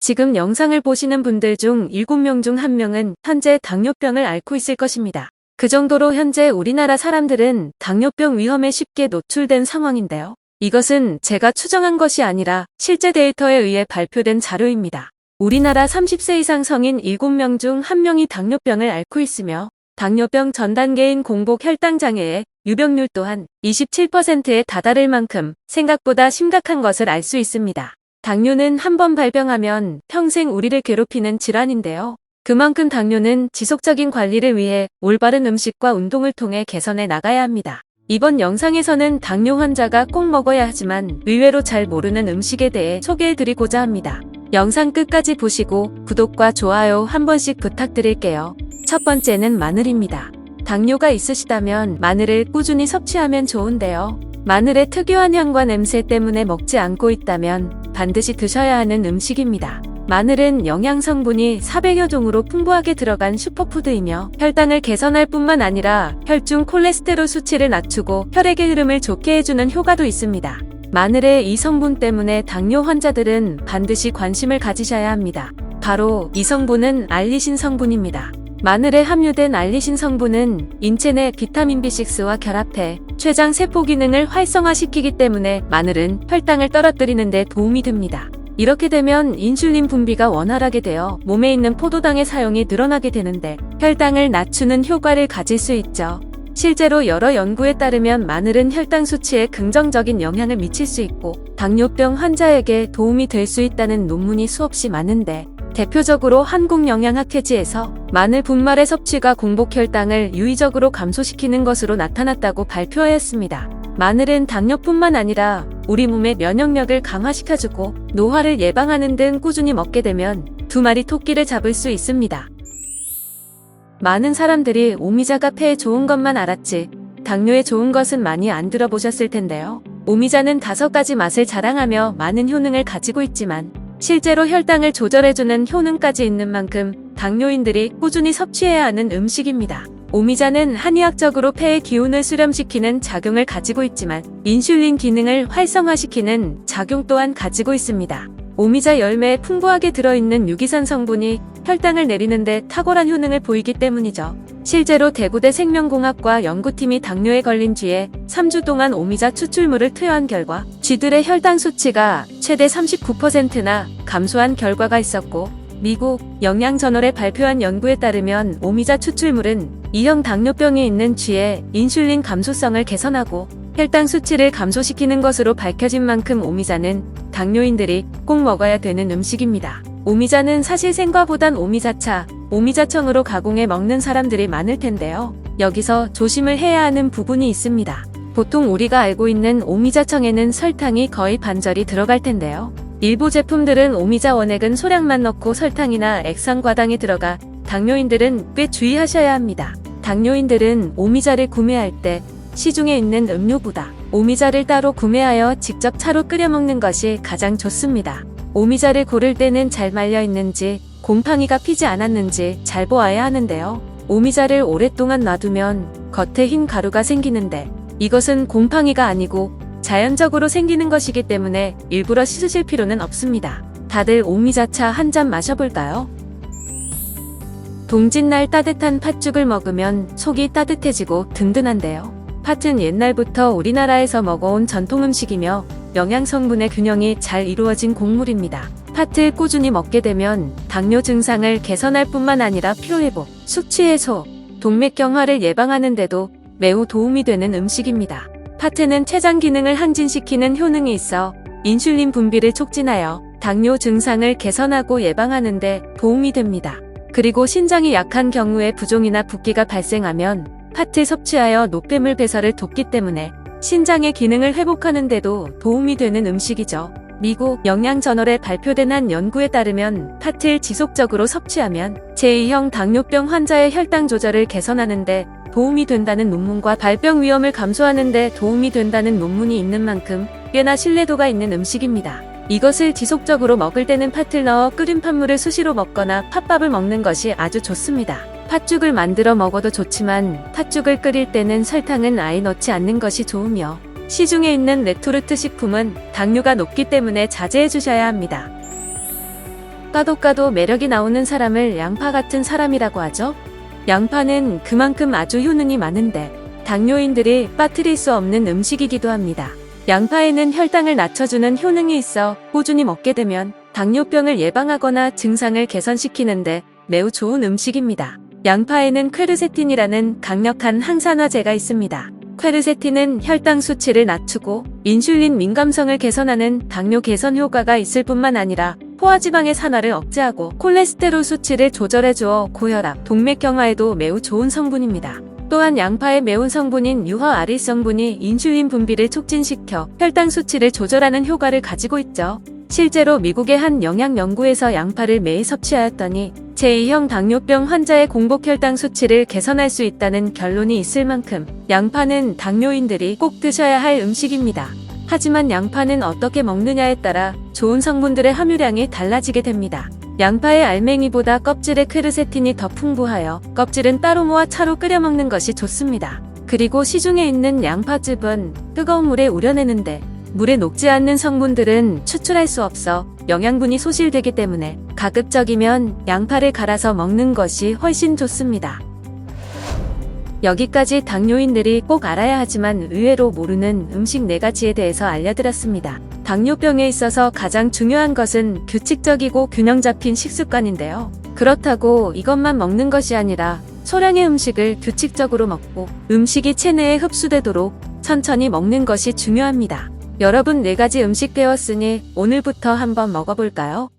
지금 영상을 보시는 분들 중 7명 중 1명은 현재 당뇨병을 앓고 있을 것입니다. 그 정도로 현재 우리나라 사람들은 당뇨병 위험에 쉽게 노출된 상황인데요. 이것은 제가 추정한 것이 아니라 실제 데이터에 의해 발표된 자료입니다. 우리나라 30세 이상 성인 7명 중 1명이 당뇨병을 앓고 있으며 당뇨병 전 단계인 공복 혈당장애의 유병률 또한 27%에 다다를 만큼 생각보다 심각한 것을 알 수 있습니다. 당뇨는 한번 발병하면 평생 우리를 괴롭히는 질환인데요. 그만큼 당뇨는 지속적인 관리를 위해 올바른 음식과 운동을 통해 개선해 나가야 합니다. 이번 영상에서는 당뇨 환자가 꼭 먹어야 하지만 의외로 잘 모르는 음식에 대해 소개해드리고자 합니다. 영상 끝까지 보시고 구독과 좋아요 한 번씩 부탁드릴게요. 첫 번째는 마늘입니다. 당뇨가 있으시다면 마늘을 꾸준히 섭취하면 좋은데요. 마늘의 특유한 향과 냄새 때문에 먹지 않고 있다면 반드시 드셔야 하는 음식입니다. 마늘은 영양 성분이 400여 종으로 풍부하게 들어간 슈퍼푸드이며 혈당을 개선할 뿐만 아니라 혈중 콜레스테롤 수치를 낮추고 혈액의 흐름을 좋게 해주는 효과도 있습니다. 마늘의 이 성분 때문에 당뇨 환자들은 반드시 관심을 가지셔야 합니다. 바로 이 성분은 알리신 성분입니다. 마늘에 함유된 알리신 성분은 인체 내 비타민 B6와 결합해 췌장 세포 기능을 활성화시키기 때문에 마늘은 혈당을 떨어뜨리는 데 도움이 됩니다. 이렇게 되면 인슐린 분비가 원활하게 되어 몸에 있는 포도당의 사용이 늘어나게 되는데 혈당을 낮추는 효과를 가질 수 있죠. 실제로 여러 연구에 따르면 마늘은 혈당 수치에 긍정적인 영향을 미칠 수 있고 당뇨병 환자에게 도움이 될 수 있다는 논문이 수없이 많은데 대표적으로 한국영양학회지에서 마늘 분말의 섭취가 공복 혈당을 유의적으로 감소시키는 것으로 나타났다고 발표하였습니다. 마늘은 당뇨뿐만 아니라 우리 몸의 면역력을 강화시켜주고 노화를 예방하는 등 꾸준히 먹게 되면 2마리 토끼를 잡을 수 있습니다. 많은 사람들이 오미자가 폐에 좋은 것만 알았지 당뇨에 좋은 것은 많이 안 들어보셨을 텐데요. 오미자는 5가지 맛을 자랑하며 많은 효능을 가지고 있지만 실제로 혈당을 조절해주는 효능까지 있는 만큼 당뇨인들이 꾸준히 섭취해야 하는 음식입니다. 오미자는 한의학적으로 폐의 기운을 수렴시키는 작용을 가지고 있지만 인슐린 기능을 활성화시키는 작용 또한 가지고 있습니다. 오미자 열매에 풍부하게 들어있는 유기산 성분이 혈당을 내리는 데 탁월한 효능을 보이기 때문이죠. 실제로 대구대 생명공학과 연구팀이 당뇨에 걸린 쥐에 3주 동안 오미자 추출물을 투여한 결과 쥐들의 혈당 수치가 최대 39%나 감소한 결과가 있었고 미국 영양저널에 발표한 연구에 따르면 오미자 추출물은 2형 당뇨병이 있는 쥐의 인슐린 감소성을 개선하고 혈당 수치를 감소시키는 것으로 밝혀진 만큼 오미자는 당뇨인들이 꼭 먹어야 되는 음식입니다. 오미자는 사실 생과보단 오미자차, 오미자청으로 가공해 먹는 사람들이 많을 텐데요. 여기서 조심을 해야 하는 부분이 있습니다. 보통 우리가 알고 있는 오미자청에는 설탕이 거의 반절이 들어갈 텐데요. 일부 제품들은 오미자 원액은 소량만 넣고 설탕이나 액상과당이 들어가 당뇨인들은 꽤 주의하셔야 합니다. 당뇨인들은 오미자를 구매할 때 시중에 있는 음료보다 오미자를 따로 구매하여 직접 차로 끓여 먹는 것이 가장 좋습니다. 오미자를 고를 때는 잘 말려 있는지 곰팡이가 피지 않았는지 잘 보아야 하는데요. 오미자를 오랫동안 놔두면 겉에 흰 가루가 생기는데 이것은 곰팡이가 아니고 자연적으로 생기는 것이기 때문에 일부러 씻으실 필요는 없습니다. 다들 오미자차 한 잔 마셔볼까요? 동짓날 따뜻한 팥죽을 먹으면 속이 따뜻해지고 든든한데요. 팥은 옛날부터 우리나라에서 먹어온 전통 음식이며 영양 성분의 균형이 잘 이루어진 곡물입니다. 팥을 꾸준히 먹게 되면 당뇨 증상을 개선할 뿐만 아니라 피로회복, 숙취 해소, 동맥경화를 예방하는 데도 매우 도움이 되는 음식입니다. 팥에는 췌장 기능을 항진시키는 효능이 있어 인슐린 분비를 촉진하여 당뇨 증상을 개선하고 예방하는 데 도움이 됩니다. 그리고 신장이 약한 경우에 부종이나 붓기가 발생하면 팥을 섭취하여 노폐물 배설을 돕기 때문에 신장의 기능을 회복하는 데도 도움이 되는 음식이죠. 미국 영양저널에 발표된 한 연구에 따르면 팥을 지속적으로 섭취하면 제2형 당뇨병 환자의 혈당 조절을 개선하는 데 도움이 된다는 논문과 발병 위험을 감소하는 데 도움이 된다는 논문이 있는 만큼 꽤나 신뢰도가 있는 음식입니다. 이것을 지속적으로 먹을 때는 팥을 넣어 끓인 팥물을 수시로 먹거나 팥밥을 먹는 것이 아주 좋습니다. 팥죽을 만들어 먹어도 좋지만 팥죽을 끓일 때는 설탕은 아예 넣지 않는 것이 좋으며 시중에 있는 레토르트 식품은 당류가 높기 때문에 자제해 주셔야 합니다. 까도 매력이 나오는 사람을 양파 같은 사람이라고 하죠. 양파는 그만큼 아주 효능이 많은데 당뇨인들이 빠뜨릴 수 없는 음식이기도 합니다. 양파에는 혈당을 낮춰주는 효능이 있어 꾸준히 먹게 되면 당뇨병을 예방하거나 증상을 개선시키는데 매우 좋은 음식입니다. 양파에는 퀘르세틴이라는 강력한 항산화제가 있습니다. 퀘르세틴은 혈당 수치를 낮추고 인슐린 민감성을 개선하는 당뇨 개선 효과가 있을 뿐만 아니라 포화지방의 산화를 억제하고 콜레스테롤 수치를 조절해주어 고혈압, 동맥경화에도 매우 좋은 성분입니다. 또한 양파의 매운 성분인 유화아릴 성분이 인슐린 분비를 촉진시켜 혈당 수치를 조절하는 효과를 가지고 있죠. 실제로 미국의 한 영양 연구에서 양파를 매일 섭취하였더니 제2형 당뇨병 환자의 공복 혈당 수치를 개선할 수 있다는 결론이 있을 만큼 양파는 당뇨인들이 꼭 드셔야 할 음식입니다. 하지만 양파는 어떻게 먹느냐에 따라 좋은 성분들의 함유량이 달라지게 됩니다. 양파의 알맹이보다 껍질의 퀘르세틴이 더 풍부하여 껍질은 따로 모아 차로 끓여 먹는 것이 좋습니다. 그리고 시중에 있는 양파즙은 뜨거운 물에 우려내는데 물에 녹지 않는 성분들은 추출할 수 없어 영양분이 소실되기 때문에 가급적이면 양파를 갈아서 먹는 것이 훨씬 좋습니다. 여기까지 당뇨인들이 꼭 알아야 하지만 의외로 모르는 음식 4가지에 대해서 알려드렸습니다. 당뇨병에 있어서 가장 중요한 것은 규칙적이고 균형 잡힌 식습관인데요. 그렇다고 이것만 먹는 것이 아니라 소량의 음식을 규칙적으로 먹고 음식이 체내에 흡수되도록 천천히 먹는 것이 중요합니다. 여러분 4가지 음식 배웠으니 오늘부터 한번 먹어볼까요?